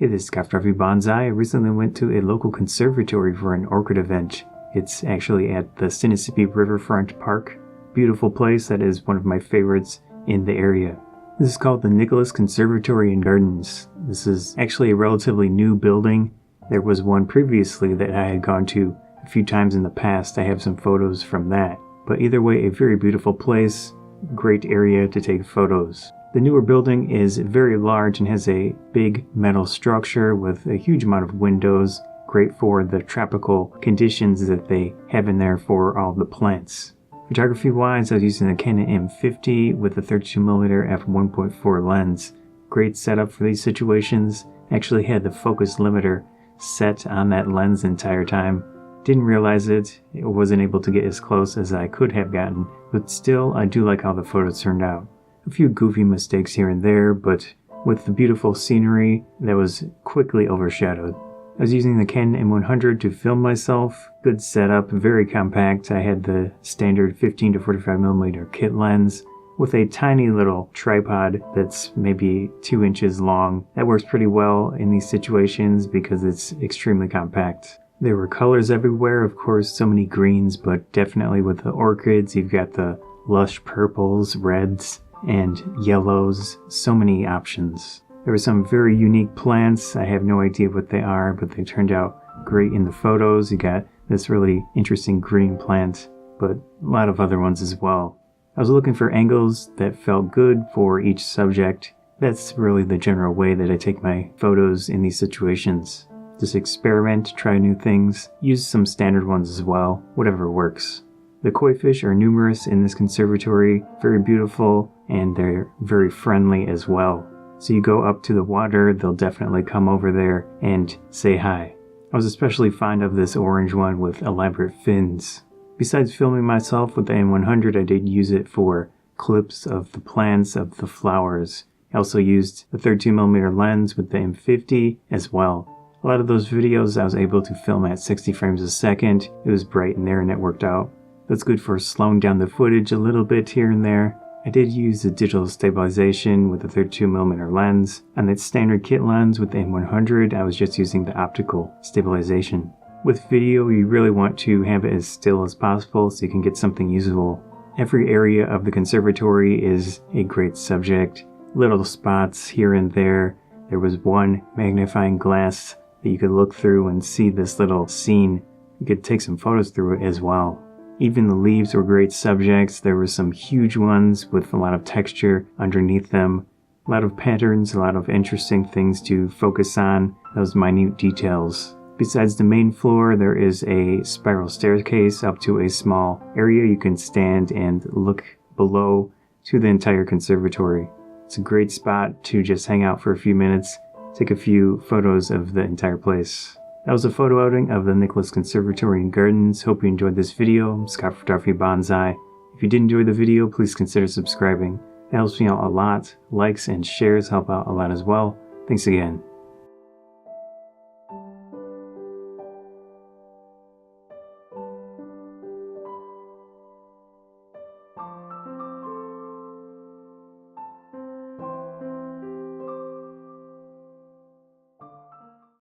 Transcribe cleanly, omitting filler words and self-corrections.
Hey, this is Scott Photography Bonsai. I recently went to a local conservatory for an orchid event. It's actually at the Sinnissippi Riverfront Park. Beautiful place that is one of my favorites in the area. This is called the Nicholas Conservatory Gardens. This is actually a relatively new building. There was one previously that I had gone to a few times in the past. I have some photos from that. But either way, a very beautiful place, great area to take photos. The newer building is very large and has a big metal structure with a huge amount of windows, great for the tropical conditions that they have in there for all the plants. Photography wise, I was using the Canon M50 with a 32mm f1.4 lens. Great setup for these situations. Actually had the focus limiter set on that lens the entire time. Didn't realize it. I wasn't able to get as close as I could have gotten, but still I do like how the photos turned out. A few goofy mistakes here and there, but with the beautiful scenery, that was quickly overshadowed. I was using the Canon M100 to film myself. Good setup, very compact. I had the standard 15 to 45mm kit lens with a tiny little tripod that's maybe 2 inches long. That works pretty well in these situations because it's extremely compact. There were colors everywhere, of course, so many greens, but definitely with the orchids, you've got the lush purples, reds, and yellows, so many options. There were some very unique plants. I have no idea what they are, but they turned out great in the photos. You got this really interesting green plant, but a lot of other ones as well. I was looking for angles that felt good for each subject. That's really the general way that I take my photos in these situations. Just experiment, try new things, use some standard ones as well, whatever works. The koi fish are numerous in this conservatory, very beautiful, and they're very friendly as well. So you go up to the water, they'll definitely come over there and say hi. I was especially fond of this orange one with elaborate fins. Besides filming myself with the M100, I did use it for clips of the plants, of the flowers. I also used the 32mm lens with the M50 as well. A lot of those videos I was able to film at 60 frames a second. It was bright in there and it worked out. That's good for slowing down the footage a little bit here and there. I did use the digital stabilization with the 32mm lens. On that standard kit lens with the M100, I was just using the optical stabilization. With video, you really want to have it as still as possible so you can get something usable. Every area of the conservatory is a great subject. Little spots here and there. There was one magnifying glass that you could look through and see this little scene. You could take some photos through it as well. Even the leaves were great subjects. There were some huge ones with a lot of texture underneath them. A lot of patterns, a lot of interesting things to focus on, those minute details. Besides the main floor, there is a spiral staircase up to a small area you can stand and look below to the entire conservatory. It's a great spot to just hang out for a few minutes, take a few photos of the entire place. That was a photo outing of the Nicholas Conservatory Gardens. Hope you enjoyed this video. I'm Scott Photography Bonsai. If you did enjoy the video, please consider subscribing. That helps me out a lot. Likes and shares help out a lot as well. Thanks again.